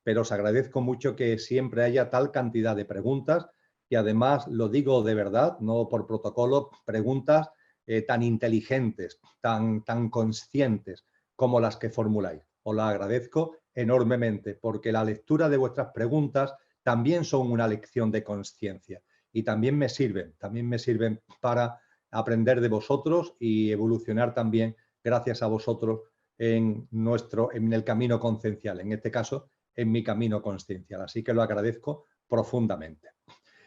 pero os agradezco mucho que siempre haya tal cantidad de preguntas y además, lo digo de verdad, no por protocolo, preguntas tan inteligentes, tan conscientes como las que formuláis. Os las agradezco enormemente porque la lectura de vuestras preguntas también son una lección de conciencia y también me sirven para aprender de vosotros y evolucionar también gracias a vosotros en el camino conciencial, en este caso, en mi camino consciencial. Así que lo agradezco profundamente.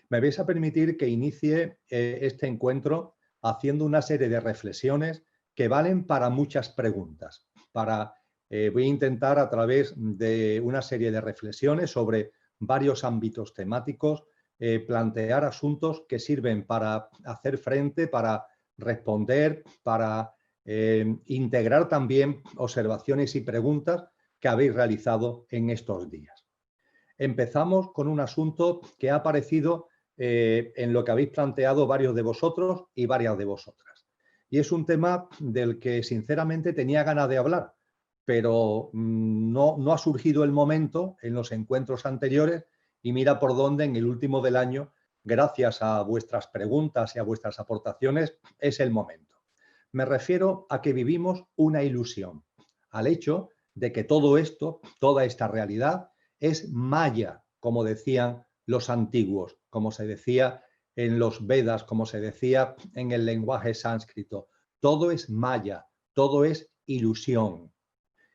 Me vais a permitir que inicie este encuentro haciendo una serie de reflexiones que valen para muchas preguntas. Voy a intentar a través de una serie de reflexiones sobre varios ámbitos temáticos plantear asuntos que sirven para hacer frente, para responder, para integrar también observaciones y preguntas que habéis realizado en estos días. Empezamos con un asunto que ha aparecido en lo que habéis planteado varios de vosotros y varias de vosotras. Y es un tema del que sinceramente tenía ganas de hablar, pero no ha surgido el momento en los encuentros anteriores y mira por dónde en el último del año, gracias a vuestras preguntas y a vuestras aportaciones, es el momento. Me refiero a que vivimos una ilusión, al hecho de que todo esto, toda esta realidad, es maya, como decían los antiguos, como se decía en los Vedas, como se decía en el lenguaje sánscrito. Todo es maya, todo es ilusión.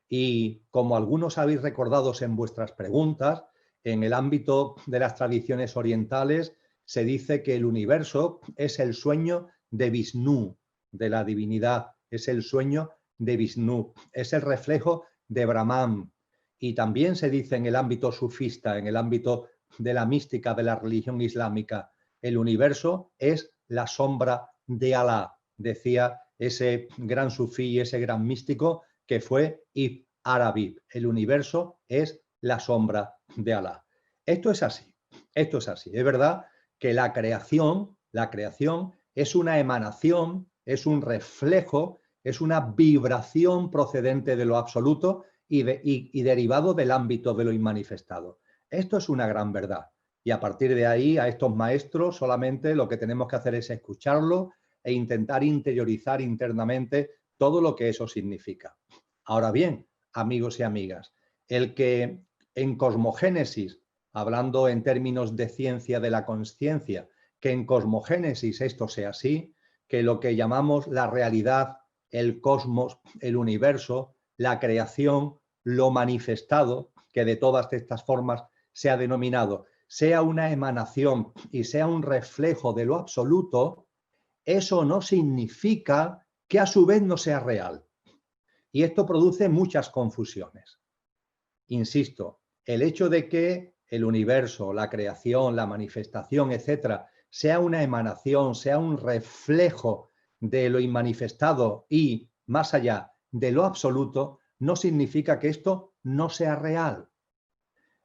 Y como algunos habéis recordado en vuestras preguntas, en el ámbito de las tradiciones orientales se dice que el universo es el sueño de Vishnu, de la divinidad, es el sueño de Vishnu, es el reflejo de Brahman. Y también se dice en el ámbito sufista, en el ámbito de la mística de la religión islámica, el universo es la sombra de Alá, decía ese gran sufí, ese gran místico que fue Ibn Arabi. El universo es la sombra de Alá. Esto es así, esto es así. Es verdad que la creación es una emanación, es un reflejo, es una vibración procedente de lo absoluto y derivado del ámbito de lo inmanifestado. Esto es una gran verdad. Y a partir de ahí, a estos maestros solamente lo que tenemos que hacer es escucharlo e intentar interiorizar internamente todo lo que eso significa. Ahora bien, amigos y amigas, el que en cosmogénesis, hablando en términos de ciencia de la consciencia, que en cosmogénesis esto sea así, que lo que llamamos la realidad, el cosmos, el universo, la creación, lo manifestado, que de todas estas formas se ha denominado, sea una emanación y sea un reflejo de lo absoluto, eso no significa que a su vez no sea real. Y esto produce muchas confusiones. Insisto, el hecho de que el universo, la creación, la manifestación, etcétera, sea una emanación, sea un reflejo de lo inmanifestado y, más allá, de lo absoluto, no significa que esto no sea real.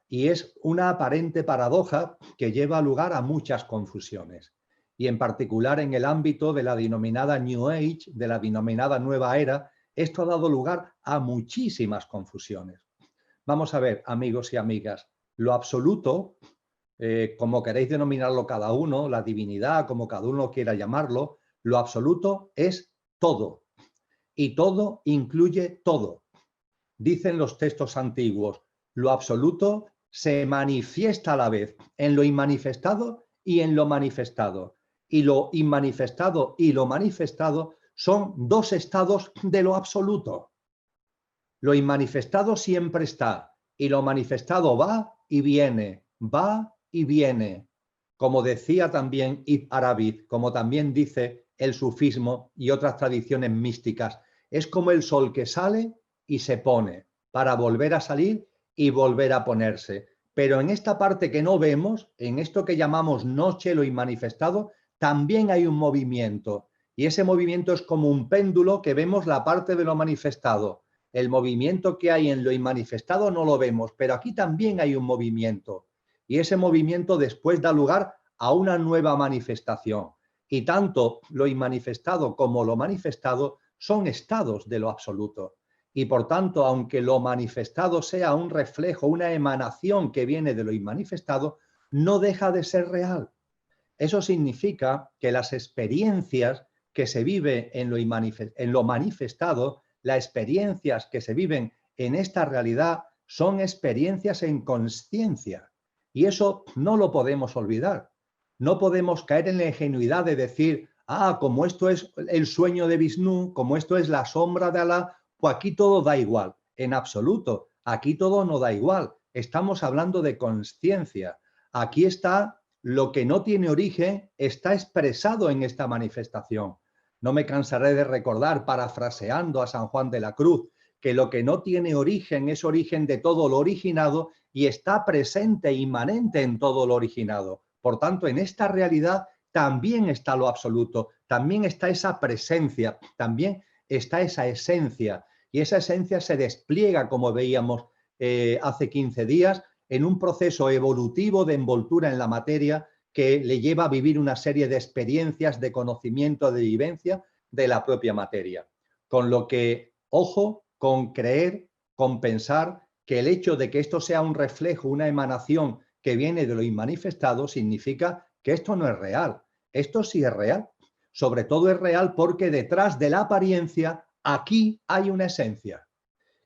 Y es una aparente paradoja que lleva lugar a muchas confusiones. Y en particular en el ámbito de la denominada New Age, de la denominada Nueva Era, esto ha dado lugar a muchísimas confusiones. Vamos a ver, amigos y amigas, lo absoluto, como queréis denominarlo cada uno, la divinidad, como cada uno quiera llamarlo, lo absoluto es todo. Y todo incluye todo. Dicen los textos antiguos, lo absoluto se manifiesta a la vez en lo inmanifestado y en lo manifestado. Y lo inmanifestado y lo manifestado son dos estados de lo absoluto. Lo inmanifestado siempre está y lo manifestado va y viene, va y viene. Como decía también Ibn Arabi, como también dice el sufismo y otras tradiciones místicas, es como el sol que sale y se pone para volver a salir y volver a ponerse. Pero en esta parte que no vemos, en esto que llamamos noche, lo inmanifestado, también hay un movimiento. Y ese movimiento es como un péndulo que vemos la parte de lo manifestado. El movimiento que hay en lo inmanifestado no lo vemos, pero aquí también hay un movimiento. Y ese movimiento después da lugar a una nueva manifestación. Y tanto lo inmanifestado como lo manifestado son estados de lo absoluto. y por tanto, aunque lo manifestado sea un reflejo, una emanación que viene de lo inmanifestado, no deja de ser real. Eso significa que las experiencias que se viven en lo manifestado, las experiencias que se viven en esta realidad son experiencias en consciencia. Y eso no lo podemos olvidar. No podemos caer en la ingenuidad de decir, como esto es el sueño de Vishnu, como esto es la sombra de Alá, pues aquí todo da igual. En absoluto, aquí todo no da igual. Estamos hablando de consciencia. Aquí está lo que no tiene origen, está expresado en esta manifestación. No me cansaré de recordar, parafraseando a San Juan de la Cruz, que lo que no tiene origen es origen de todo lo originado y está presente, inmanente en todo lo originado. Por tanto, en esta realidad también está lo absoluto, también está esa presencia, también está esa esencia. Y esa esencia se despliega, como veíamos hace 15 días, en un proceso evolutivo de envoltura en la materia que le lleva a vivir una serie de experiencias, de conocimiento, de vivencia de la propia materia. Con lo que, ojo, con creer, con pensar que el hecho de que esto sea un reflejo, una emanación que viene de lo inmanifestado, significa que esto no es real. Esto sí es real. Sobre todo es real porque detrás de la apariencia, aquí hay una esencia.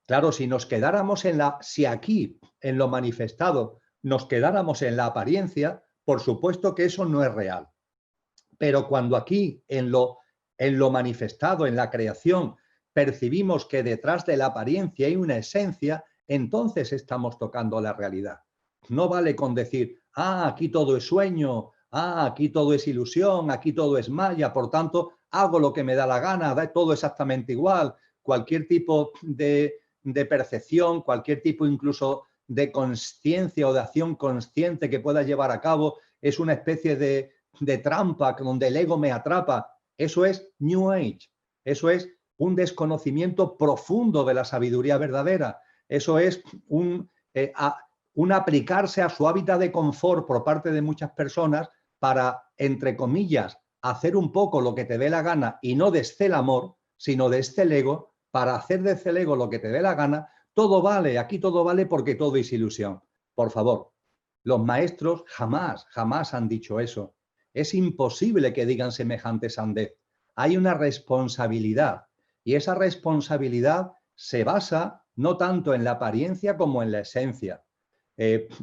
Claro, si nos quedáramos si aquí, en lo manifestado, nos quedáramos en la apariencia, por supuesto que eso no es real. Pero cuando aquí, en lo manifestado, en la creación, percibimos que detrás de la apariencia hay una esencia, entonces estamos tocando la realidad. No vale con decir, aquí todo es sueño, aquí todo es ilusión, aquí todo es maya, por tanto, hago lo que me da la gana, da todo exactamente igual. Cualquier tipo de percepción, cualquier tipo incluso de consciencia o de acción consciente que pueda llevar a cabo es una especie de trampa donde el ego me atrapa. Eso es New Age. Eso es un desconocimiento profundo de la sabiduría verdadera. Eso es un aplicarse a su hábitat de confort por parte de muchas personas para, entre comillas, hacer un poco lo que te dé la gana y no desde el amor, sino desde el ego, para hacer desde el ego lo que te dé la gana. Todo vale, aquí todo vale porque todo es ilusión. Por favor, los maestros jamás han dicho eso. Es imposible que digan semejante sandez. Hay una responsabilidad y esa responsabilidad se basa no tanto en la apariencia como en la esencia.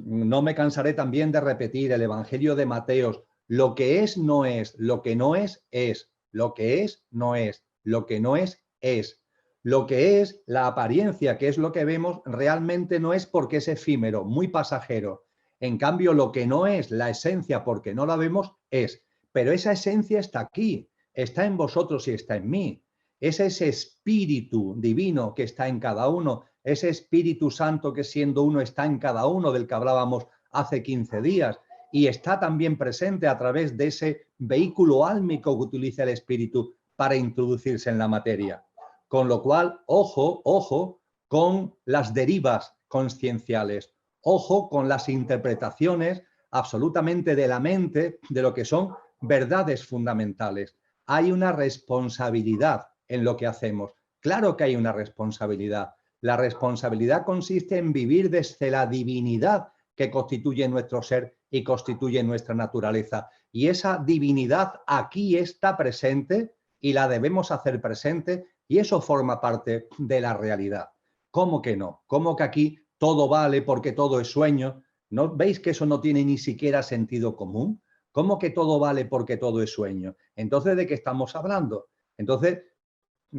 No me cansaré también de repetir el Evangelio de Mateo. Lo que es no es, lo que no es es, lo que es no es, lo que no es es. Lo que es la apariencia, que es lo que vemos, realmente no es porque es efímero, muy pasajero. En cambio, lo que no es la esencia porque no la vemos es. Pero esa esencia está aquí, está en vosotros y está en mí. Es ese espíritu divino que está en cada uno, ese Espíritu Santo que siendo uno está en cada uno, del que hablábamos hace 15 días, y está también presente a través de ese vehículo álmico que utiliza el Espíritu para introducirse en la materia. Con lo cual, ojo con las derivas conscienciales, ojo con las interpretaciones absolutamente de la mente de lo que son verdades fundamentales. Hay una responsabilidad en lo que hacemos. Claro que hay una responsabilidad. La responsabilidad consiste en vivir desde la divinidad que constituye nuestro ser y constituye nuestra naturaleza. Y esa divinidad aquí está presente y la debemos hacer presente y eso forma parte de la realidad. ¿Cómo que no? ¿Cómo que aquí todo vale porque todo es sueño? ¿No veis que eso no tiene ni siquiera sentido común? ¿Cómo que todo vale porque todo es sueño? Entonces, ¿de qué estamos hablando? Entonces,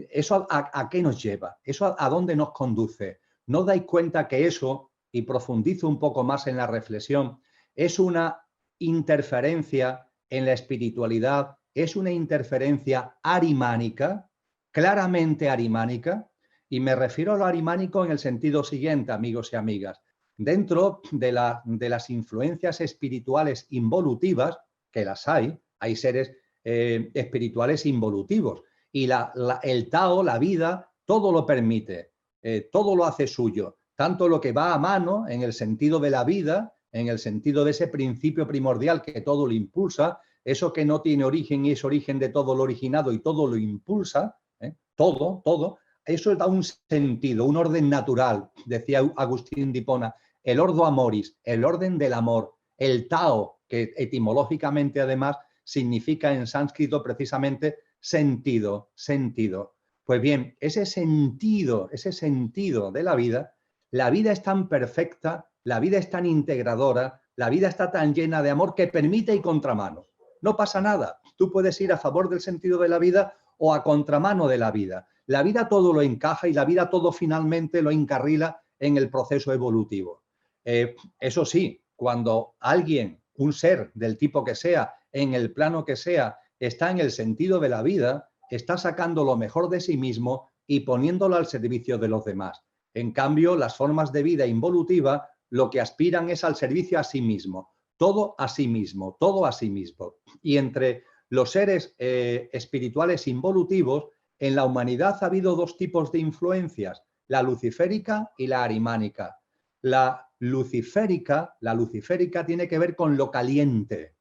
¿eso a qué nos lleva? ¿Eso a dónde nos conduce? ¿No dais cuenta que eso, y profundizo un poco más en la reflexión, es una interferencia en la espiritualidad, es una interferencia arimánica, claramente arimánica? Y me refiero a lo arimánico en el sentido siguiente, amigos y amigas. Dentro de las influencias espirituales involutivas, que las hay seres espirituales involutivos, y el Tao, la vida, todo lo permite, todo lo hace suyo, tanto lo que va a mano en el sentido de la vida, en el sentido de ese principio primordial que todo lo impulsa, eso que no tiene origen y es origen de todo lo originado y todo lo impulsa, todo, eso da un sentido, un orden natural, decía Agustín de Hipona, el ordo amoris, el orden del amor, el Tao, que etimológicamente además significa en sánscrito precisamente sentido, sentido. Pues bien, ese sentido de la vida es tan perfecta, la vida es tan integradora, la vida está tan llena de amor que permite y contramano. No pasa nada, tú puedes ir a favor del sentido de la vida o a contramano de la vida. La vida todo lo encaja y la vida todo finalmente lo encarrila en el proceso evolutivo. Eso sí, cuando alguien, un ser del tipo que sea, en el plano que sea, está en el sentido de la vida, está sacando lo mejor de sí mismo y poniéndolo al servicio de los demás. En cambio, las formas de vida involutiva lo que aspiran es al servicio a sí mismo, todo a sí mismo, todo a sí mismo. Y entre los seres espirituales involutivos, en la humanidad ha habido dos tipos de influencias, la luciférica y la arimánica. La luciférica tiene que ver con lo caliente.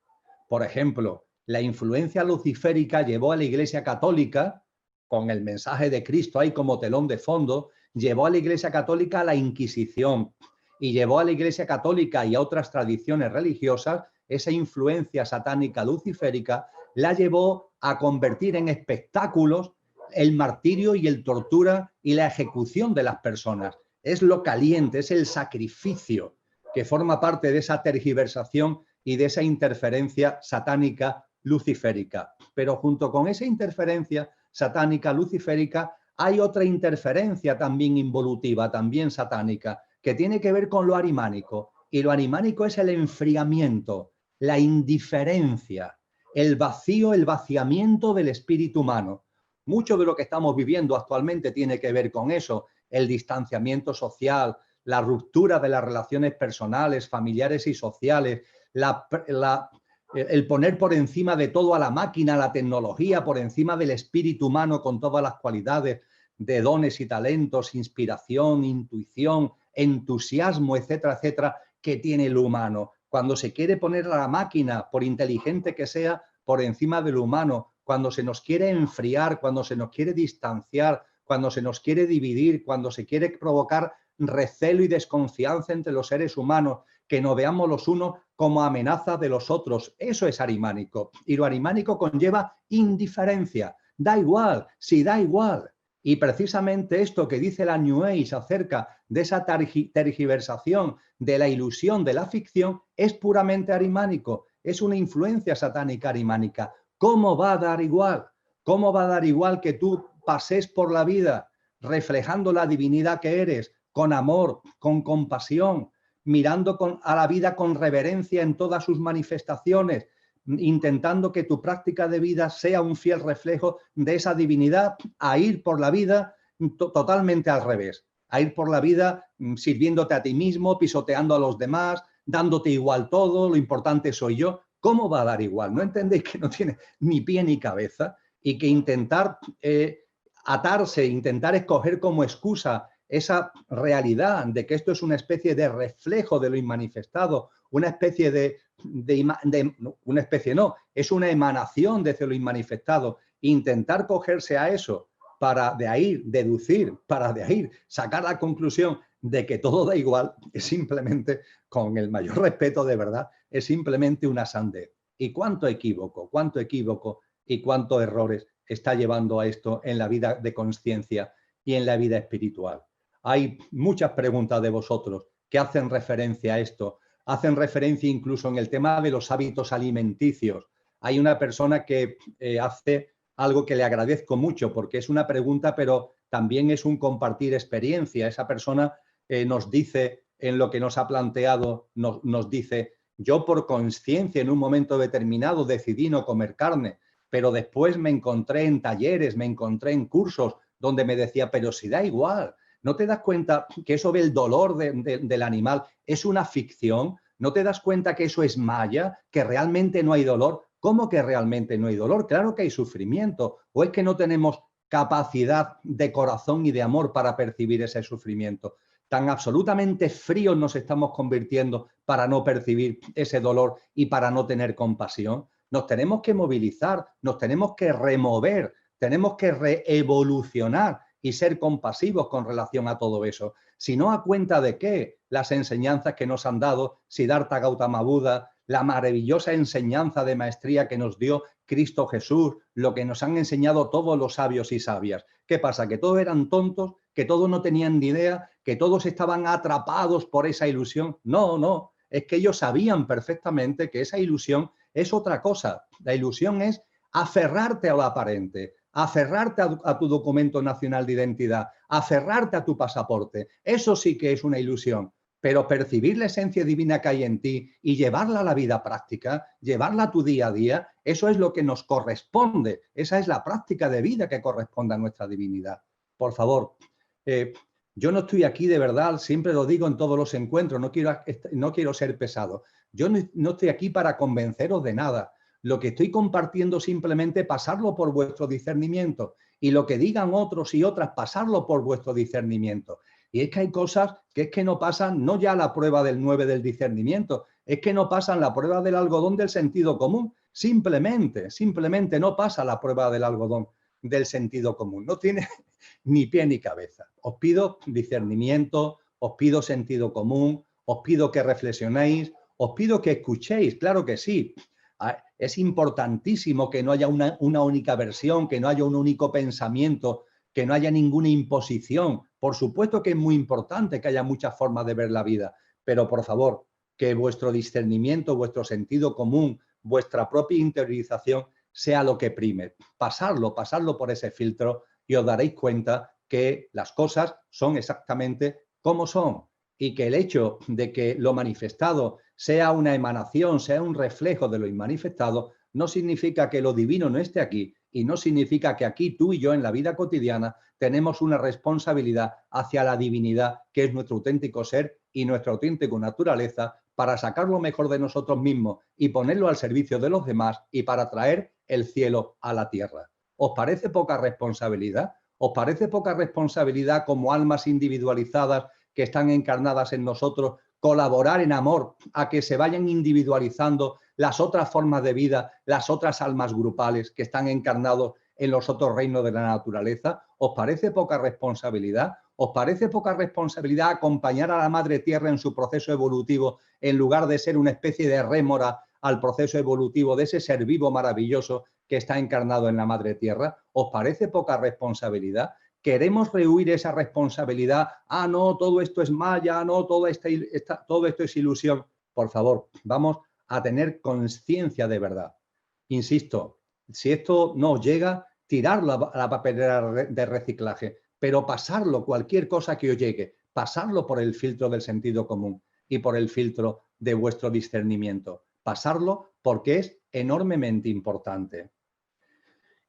Por ejemplo, la influencia luciférica llevó a la Iglesia Católica, con el mensaje de Cristo ahí como telón de fondo, llevó a la Iglesia Católica a la Inquisición y llevó a la Iglesia Católica y a otras tradiciones religiosas, esa influencia satánica luciférica la llevó a convertir en espectáculos el martirio y el tortura y la ejecución de las personas. Es lo caliente, es el sacrificio que forma parte de esa tergiversación y de esa interferencia satánica luciférica. Pero junto con esa interferencia satánica luciférica hay otra interferencia también involutiva, también satánica, que tiene que ver con lo arimánico. Y lo arimánico es el enfriamiento, la indiferencia, el vacío, el vaciamiento del espíritu humano. Mucho de lo que estamos viviendo actualmente tiene que ver con eso, el distanciamiento social, la ruptura de las relaciones personales, familiares y sociales, el poner por encima de todo a la máquina, la tecnología, por encima del espíritu humano con todas las cualidades de dones y talentos, inspiración, intuición, entusiasmo, etcétera, etcétera, que tiene el humano. Cuando se quiere poner a la máquina, por inteligente que sea, por encima del humano, cuando se nos quiere enfriar, cuando se nos quiere distanciar, cuando se nos quiere dividir, cuando se quiere provocar recelo y desconfianza entre los seres humanos, que nos veamos los unos como amenazas de los otros. Eso es arimánico. Y lo arimánico conlleva indiferencia. Da igual, si da igual. Y precisamente esto que dice la New Age acerca de esa tergiversación, de la ilusión, de la ficción, es puramente arimánico. Es una influencia satánica arimánica. ¿Cómo va a dar igual? ¿Cómo va a dar igual que tú pases por la vida reflejando la divinidad que eres, con amor, con compasión, mirando a la vida con reverencia en todas sus manifestaciones, intentando que tu práctica de vida sea un fiel reflejo de esa divinidad, a ir por la vida totalmente al revés, a ir por la vida sirviéndote a ti mismo, pisoteando a los demás, dándote igual todo, lo importante soy yo? ¿Cómo va a dar igual? ¿No entendéis que no tiene ni pie ni cabeza y que intentar atarse, intentar escoger como excusa esa realidad de que esto es una especie de reflejo de lo inmanifestado, una especie una especie no, es una emanación de lo inmanifestado, intentar cogerse a eso para de ahí deducir, para de ahí sacar la conclusión de que todo da igual, es simplemente, con el mayor respeto de verdad, es simplemente una sandez. ¿Y cuánto equívoco y cuántos errores está llevando a esto en la vida de conciencia y en la vida espiritual? Hay muchas preguntas de vosotros que hacen referencia a esto, hacen referencia incluso en el tema de los hábitos alimenticios. Hay una persona que hace algo que le agradezco mucho porque es una pregunta, pero también es un compartir experiencia. Esa persona nos dice, en lo que nos ha planteado, nos dice: yo por conciencia en un momento determinado decidí no comer carne, pero después me encontré en talleres, me encontré en cursos donde me decía, pero si da igual, ¿no te das cuenta que eso del dolor del animal es una ficción? ¿No te das cuenta que eso es maya, que realmente no hay dolor? ¿Cómo que realmente no hay dolor? Claro que hay sufrimiento. ¿O es que no tenemos capacidad de corazón y de amor para percibir ese sufrimiento? Tan absolutamente fríos nos estamos convirtiendo para no percibir ese dolor y para no tener compasión. Nos tenemos que movilizar, nos tenemos que remover, tenemos que reevolucionar y ser compasivos con relación a todo eso, sino a cuenta de qué las enseñanzas que nos han dado Siddhartha Gautama Buda, la maravillosa enseñanza de maestría que nos dio Cristo Jesús, lo que nos han enseñado todos los sabios y sabias. ¿Qué pasa? ¿Que todos eran tontos? ¿Que todos no tenían ni idea? ¿Que todos estaban atrapados por esa ilusión? No, no, es que ellos sabían perfectamente que esa ilusión es otra cosa. La ilusión es aferrarte a lo aparente, aferrarte a tu documento nacional de identidad, aferrarte a tu pasaporte. Eso sí que es una ilusión. Pero percibir la esencia divina que hay en ti y llevarla a la vida práctica, llevarla a tu día a día, eso es lo que nos corresponde. Esa es la práctica de vida que corresponde a nuestra divinidad. Por favor, yo no estoy aquí de verdad, siempre lo digo en todos los encuentros, no quiero ser pesado. Yo no estoy aquí para convenceros de nada. Lo que estoy compartiendo simplemente pasarlo por vuestro discernimiento y lo que digan otros y otras, pasarlo por vuestro discernimiento. Y es que hay cosas que es que no pasan, no ya la prueba del 9 del discernimiento, es que no pasan la prueba del algodón del sentido común. Simplemente no pasa la prueba del algodón del sentido común. No tiene ni pie ni cabeza. Os pido discernimiento, os pido sentido común, os pido que reflexionéis, os pido que escuchéis, claro que sí. Es importantísimo que no haya una única versión, que no haya un único pensamiento, que no haya ninguna imposición. Por supuesto que es muy importante que haya muchas formas de ver la vida, pero por favor, que vuestro discernimiento, vuestro sentido común, vuestra propia interiorización sea lo que prime. Pasarlo por ese filtro y os daréis cuenta que las cosas son exactamente como son y que el hecho de que lo manifestado sea una emanación, sea un reflejo de lo inmanifestado, no significa que lo divino no esté aquí y no significa que aquí tú y yo en la vida cotidiana tenemos una responsabilidad hacia la divinidad que es nuestro auténtico ser y nuestra auténtica naturaleza para sacar lo mejor de nosotros mismos y ponerlo al servicio de los demás y para traer el cielo a la tierra. ¿Os parece poca responsabilidad? ¿Os parece poca responsabilidad como almas individualizadas que están encarnadas en nosotros colaborar en amor a que se vayan individualizando las otras formas de vida, las otras almas grupales que están encarnados en los otros reinos de la naturaleza? ¿Os parece poca responsabilidad? ¿Os parece poca responsabilidad acompañar a la Madre Tierra en su proceso evolutivo en lugar de ser una especie de rémora al proceso evolutivo de ese ser vivo maravilloso que está encarnado en la Madre Tierra? ¿Os parece poca responsabilidad? ¿Queremos rehuir esa responsabilidad? Ah, no, todo esto es maya, no, todo esto es ilusión. Por favor, vamos a tener conciencia de verdad. Insisto, si esto no os llega, tirarlo a la papelera de reciclaje, pero pasarlo, cualquier cosa que os llegue, pasarlo por el filtro del sentido común y por el filtro de vuestro discernimiento. Pasarlo porque es enormemente importante.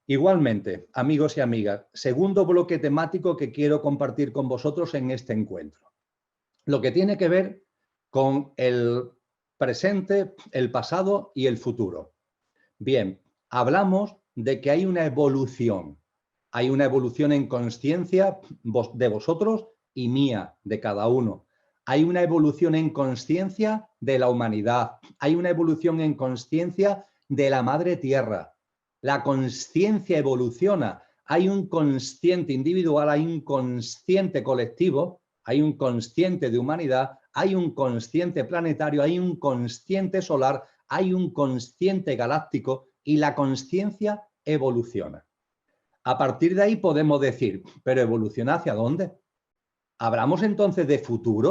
Igualmente, amigos y amigas, segundo bloque temático que quiero compartir con vosotros en este encuentro. Lo que tiene que ver con el presente, el pasado y el futuro. Bien, hablamos de que hay una evolución. Hay una evolución en conciencia de vosotros y mía, de cada uno. Hay una evolución en conciencia de la humanidad. Hay una evolución en conciencia de la Madre Tierra. La conciencia evoluciona. Hay un consciente individual, hay un consciente colectivo, hay un consciente de humanidad, hay un consciente planetario, hay un consciente solar, hay un consciente galáctico y la conciencia evoluciona. A partir de ahí podemos decir, ¿pero evoluciona hacia dónde? ¿Hablamos entonces de futuro?